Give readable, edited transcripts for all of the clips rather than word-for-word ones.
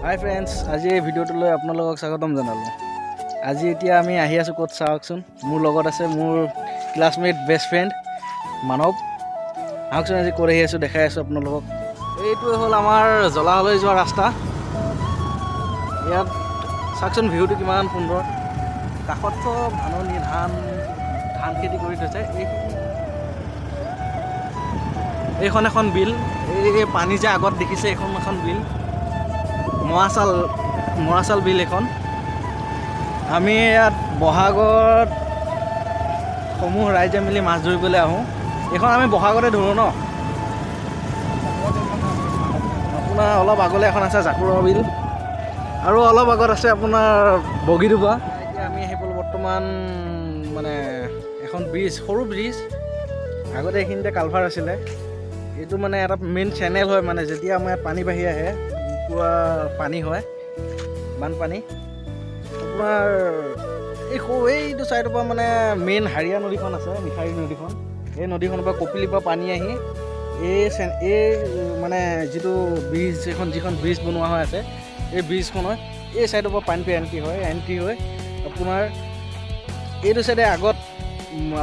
হাই friends, আজি এই ভিডিঅ'টোলৈ আপোনালোকক স্বাগতম জনালোঁ। আজি এতিয়া আমি আহি আছোঁ ক'ত চাওকচোন। মোৰ লগত আছে মোৰ ক্লাছমেট বেষ্ট ফ্ৰেণ্ড মানৱ। আহকচোন আজি ক'ত আহি আছোঁ দেখাই আছোঁ আপোনালোকক। এইটোৱে হ'ল আমাৰ জলাহলৈ যোৱা ৰাস্তা। ইয়াত চাওকচোন ভিউটো কিমান সুন্দৰ। কাষত চব ধাননি ধান খেতি কৰি থৈছে। এইখন এখন বিল, এই পানী যে আগত দেখিছে এইখন এখন বিল, মৰাচাল বিল এখন। আমি ইয়াত বহাগত সমূহ ৰাইজে মিলি মাছ ধৰিবলৈ আহোঁ। এইখন আমি বহাগতে ধৰোঁ ন। আপোনাৰ অলপ আগলৈ এখন আছে জাকুৰা বিল, আৰু অলপ আগত আছে আপোনাৰ বগীদুবা। এতিয়া আমি আহি পালোঁ বৰ্তমান মানে এখন ব্ৰিজ, সৰু ব্ৰিজ। আগতে এইখিনিতে কালভাৰ আছিলে। এইটো মানে এটা মেইন চেনেল হয়, মানে যেতিয়া আমাৰ ইয়াত পানী বাঢ়ি আহে পুৰা পানী হয়, বানপানী। আপোনাৰ এইটো ছাইডৰ পৰা মানে মেইন হাৰিয়া নদীখন আছে, নিশাৰী নদীখন। এই নদীখনৰ পৰা কপিলিৰ পৰা পানী আহি এই মানে যিটো ব্ৰিজ, যিখন ব্ৰিজ বনোৱা হৈ আছে, এই ব্ৰিজখনৰ এই ছাইডৰ পৰা পানীটো এণ্ট্ৰি হৈ আপোনাৰ এইটো ছাইডে আগত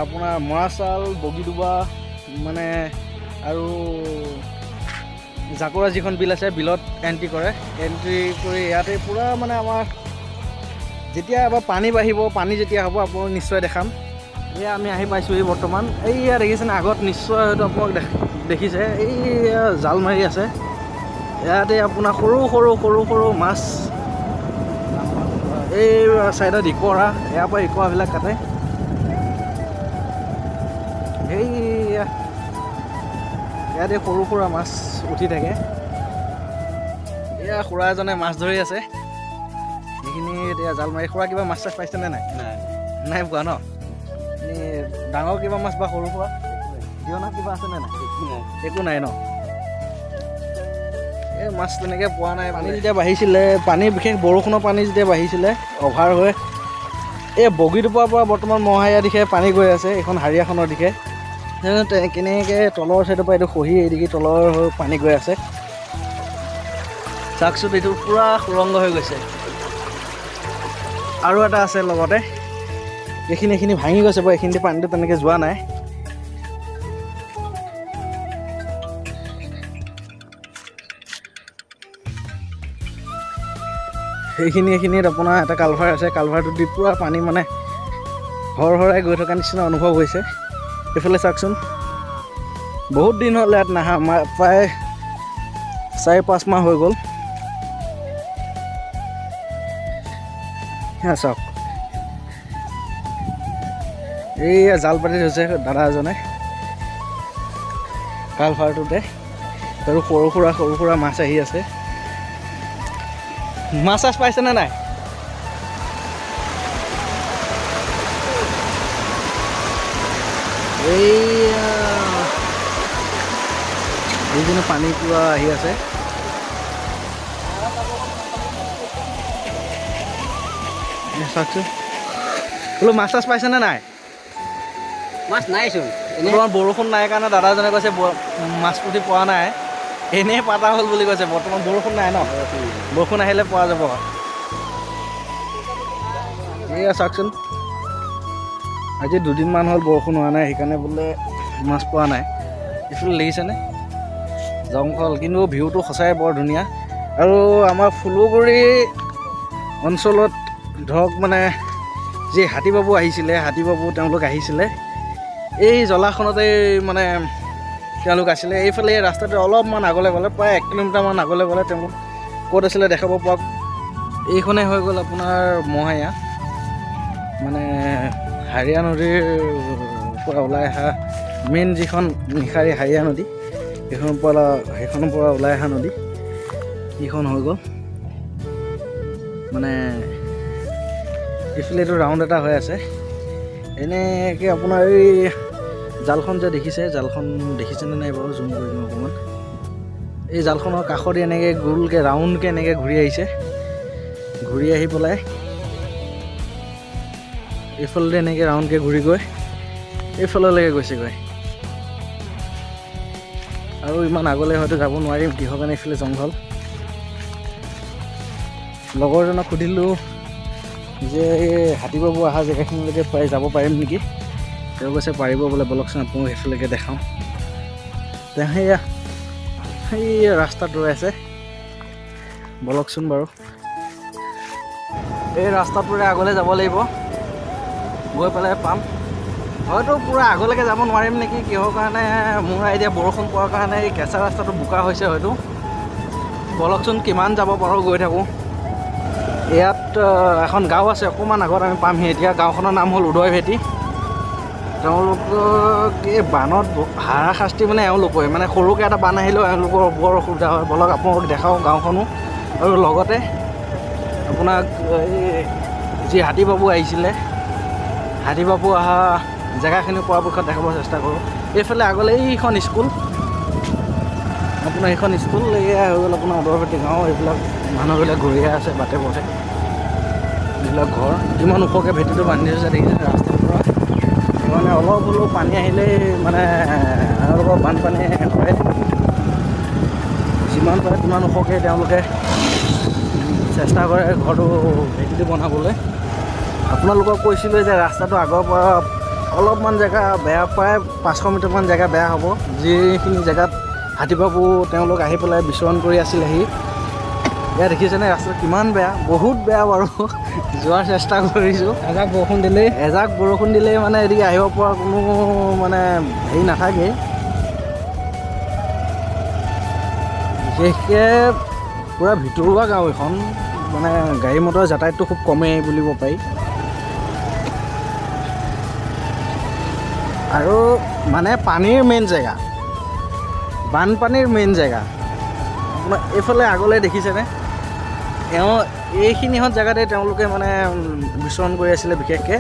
আপোনাৰ মৰাচাল, বগীদুবা মানে আৰু জাকুৰা যিখন বিল আছে, বিলত এণ্ট্ৰি কৰি ইয়াতে পূৰা মানে আমাৰ যেতিয়া এবাৰ পানী বাঢ়িব, পানী যেতিয়া হ'ব আপোনাক নিশ্চয় দেখাম। এয়া আমি আহি পাইছোঁ বৰ্তমান। এইয়া দেখিছেনে, আগত নিশ্চয় হয়তো আপোনাক দেখিছে, এই জাল মাৰি আছে। ইয়াতে আপোনাৰ সৰু সৰু মাছ, এই ছাইডত ইকৰা, ইয়াৰ পৰা ইকৰাবিলাক কাটে। ইয়াতে সৰু সুৰা মাছ উঠি থাকে। এয়া খুৰা এজনে মাছ ধৰি আছে। সেইখিনি এতিয়া জাল মাৰি। খুৰা কিবা মাছ চাছ পাইছেনে নাই? নাই পোৱা ন? এনেই ডাঙৰ কিবা মাছ বা সৰু সুৰা জীৱনত কিবা আছেনে নাই? একো নাই ন? এই মাছ তেনেকৈ পোৱা নাই। পানী যেতিয়া বাঢ়িছিলে, বিশেষ বৰষুণৰ পানী যেতিয়া বাঢ়িছিলে অভাৰ হৈ, এই বগীদুপাৰ পৰা বৰ্তমান মহাৰীয়া দিশে পানী গৈ আছে, এইখন হাৰিয়াখনৰ দিশে। কেনেকৈ তলৰ ছাইডৰ পৰা এইটো খহি এইদিকে তলৰ হৈ পানী গৈ আছে। চাওকচোন, এইটো পূৰা সুৰংগ হৈ গৈছে। আৰু এটা আছে লগতে, এইখিনি ভাঙি গৈছে বাৰু, এইখিনিতে পানীটো তেনেকৈ যোৱা নাই। এইখিনিত আপোনাৰ এটা কালভাৰ আছে। কালভাৰটো দি পূৰা পানী মানে হৰাই গৈ থকা নিচিনা অনুভৱ হৈছে। এইফালে চাওকচোন, বহুত দিন হ'ল ইয়াত নাহা, প্ৰায় 4-5 মাহ হৈ গ'ল। চাওক, এইয়া জাল পাতি থৈছে দাদা এজনে কালভাৰটোতে, আৰু সৰু সুৰা মাছ আহি আছে। মাছ চাছ পাইছেনে নাই? এইজনে পানী পূৰা আহি আছে। চাওকচোন, বোলো মাছ চাছ পাইছেনে নাই? মাছ নাইচোন। বৰ্তমান বৰষুণ নাই কাৰণে দাদাজনে কৈছে মাছ পুঠি পোৱা নাই, এনেই পাতা হ'ল বুলি কৈছে। বৰ্তমান বৰষুণ নাই ন, বৰষুণ আহিলে পোৱা যাব। এয়া চাওকচোন, আজি 2 দিনমান হ'ল বৰষুণ হোৱা নাই, সেইকাৰণে বোলে মাছ পোৱা নাই। এইফালে দেখিছেনে জংঘল, কিন্তু ভিউটো সঁচাই বৰ ধুনীয়া। আৰু আমাৰ ফুলগুৰি অঞ্চলত ধৰক মানে যি হাতী বাবু তেওঁলোক আহিছিলে, এই জলাখনতে মানে তেওঁলোক আছিলে। এইফালে এই ৰাস্তাটো অলপমান আগলৈ গ'লে, প্ৰায় 1 কিলোমিটাৰমান আগলৈ গ'লে তেওঁলোক ক'ত আছিলে দেখাব পাওক। এইখনে হৈ গ'ল আপোনাৰ মহাৰীয়া, মানে হাৰিয়া নদীৰ পৰা ওলাই অহা মেইন যিখন নিশাৰী হাৰিয়া নদী, সেইখনৰ পৰা ওলাই অহা নদী এইখন হৈ গ'ল। মানে এইফালে এইটো ৰাউণ্ড এটা হৈ আছে। এনেকৈ আপোনাৰ এই জালখন যে দেখিছেনে নাই বাৰু, জুম কৰি দিম অকণমান। এই জালখনৰ কাষত এনেকৈ গোলকৈ ৰাউণ্ডকৈ এনেকৈ ঘূৰি আহিছে, ঘূৰি আহি পেলাই এইফালে এনেকৈ ৰাউণ্ডকৈ ঘূৰি গৈ এইফাললৈকে গৈছেগৈ। আৰু ইমান আগলৈ হয়তো যাব নোৱাৰিম, কিহৰ কাৰণে এইফালে জংঘল। লগৰজনক সুধিলোঁ যে এই হাতীবাবু অহা জেগাখিনিলৈকে যাব পাৰিম নেকি। তেওঁ কৈছে পাৰিব বোলে, বলকচোন আপোনাক সেইফালেকে দেখাওঁ। তেওঁ সেই ৰাস্তাত ৰৈ আছে, বলকচোন বাৰু। এই ৰাস্তাটোৰে আগলৈ যাব লাগিব, গৈ পেলাই পাম। হয়তো পূৰা আগলৈকে যাব নোৱাৰিম নেকি, কিহৰ কাৰণে মোৰ আইডিয়া বৰষুণ পোৱাৰ কাৰণে এই কেঁচা ৰাস্তাটো বোকা হৈছে হয়তো। বলকচোন কিমান যাব পাৰোঁ, গৈ থাকোঁ। ইয়াত এখন গাঁও আছে, অকণমান আগত আমি পামহি এতিয়া। গাঁওখনৰ নাম হ'ল উদয়ভেটি। তেওঁলোকক এই বানত হাৰাশাস্তি মানে এওঁলোকৰে, মানে সৰুকৈ এটা বান আহিলেও এওঁলোকৰ বৰ অসুবিধা হয়। বলক আপোনালোকক দেখাওঁ গাঁওখনো, আৰু লগতে আপোনাক এই যি হাতীবাবু আহিছিলে, হাতীবাবু অহা জেগাখিনি পৰাপক্ষত দেখাব চেষ্টা কৰোঁ। এইফালে আগলৈ এইখন স্কুল, আপোনাৰ এইখন স্কুল, এয়া হৈ গ'ল আপোনাৰ উদয়ভেটি গাঁও। এইবিলাক মানুহবিলাক ঘূৰিয়ে আছে বাটে পথে, এইবিলাক ঘৰ। ইমান ওখকৈ ভেটিটো বান্ধি থৈছে দেখিছে ৰাস্তাৰ পৰা। মানে অলপ হ'লেও পানী আহিলেই মানে এওঁলোকৰ বানপানী হয়। যিমান পাৰে সিমান ওখকৈ তেওঁলোকে চেষ্টা কৰে ঘৰটো ভেটিটো বনাবলৈ। আপোনালোকক কৈছিলোঁ যে ৰাস্তাটো আগৰ পৰা অলপমান জেগা বেয়া, প্ৰায় 500 মিটাৰমান জেগা বেয়া হ'ব। যিখিনি জেগাত হাতীবাবু তেওঁলোক আহি পেলাই বিচৰণ কৰি আছিলেহি। এয়া দেখিছেনে ৰাস্তাটো কিমান বেয়া, বহুত বেয়া বাৰু। যোৱাৰ চেষ্টা কৰিছোঁ, এজাক বৰষুণ দিলেই মানে এদিকে আহিব পৰা কোনো মানে হেৰি নাথাকেই। বিশেষকৈ পূৰা ভিতৰুৱা গাঁও এখন, মানে গাড়ী মটৰ যাতায়াতটো খুব কমেই বুলিব পাৰি। আৰু মানে পানীৰ মেইন জেগা, বানপানীৰ মেইন জেগা। আপোনাৰ এইফালে আগলৈ দেখিছেনে, এইখিনিহঁত জেগাতে তেওঁলোকে মানে বিচৰণ কৰি আছিলে। বিশেষকৈ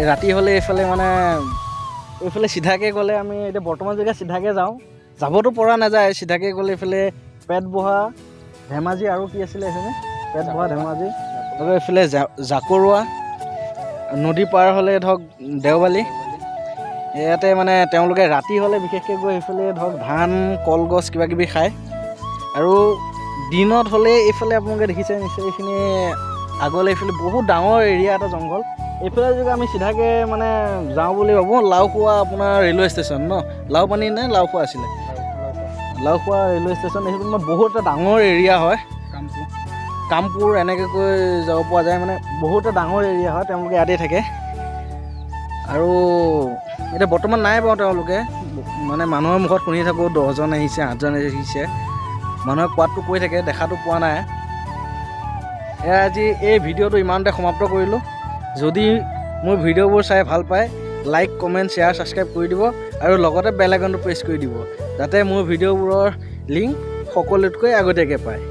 ৰাতি হ'লে এইফালে মানে এইফালে চিধাকৈ গ'লে, আমি এতিয়া বৰ্তমান জেগা চিধাকৈ যাওঁ, যাবতো পৰা নাযায়। চিধাকৈ গ'লে এইফালে পেট বহা ধেমাজি, আৰু কি আছিলে এইফালে পেট বহা ধেমাজি, আৰু এইফালে জাকৰুৱা নদী পাৰ হ'লে ধৰক দেওবালি। ইয়াতে মানে তেওঁলোকে ৰাতি হ'লে বিশেষকৈ গৈ এইফালে ধৰক ধান, কলগছ কিবাকিবি খায়। আৰু দিনত হ'লে এইফালে আপোনালোকে দেখিছে নিশ্চয়, এইখিনি আগলৈ এইফালে বহুত ডাঙৰ এৰিয়া এটা জংঘল। এইফালে যদি আমি চিধাকৈ মানে যাওঁ বুলি ভাবোঁ, লাওখোৱা আপোনাৰ ৰেলৱে ষ্টেচন ন, লাওপানী নে লাওখোৱা আছিলে, লাওখোৱা ৰেলৱে ষ্টেচন। এইটো মানে বহুত এটা ডাঙৰ এৰিয়া হয়। কামপুৰ এনেকৈ কৈ যাব পৰা যায়, মানে বহুত এটা ডাঙৰ এৰিয়া হয়। তেওঁলোকে ইয়াতেই থাকে। আৰু এতিয়া বৰ্তমান নাই বাৰু তেওঁলোকে, মানে মানুহৰ মুখত শুনি থাকোঁ 10জন আহিছে, 8জন আহিছে, মানুহে কোৱাটো কৈ থাকে, দেখাটো পোৱা নাই। এয়া আজি এই ভিডিঅ'টো ইমানতে সমাপ্ত কৰিলোঁ। যদি মোৰ ভিডিঅ'বোৰ চাই ভাল পায়, লাইক, কমেণ্ট, শ্বেয়াৰ, ছাবস্ক্ৰাইব কৰি দিব, আৰু লগতে বেল আইকনটো প্ৰেছ কৰি দিব, যাতে মোৰ ভিডিঅ'বোৰৰ লিংক সকলোতকৈ আগতীয়াকৈ পায়।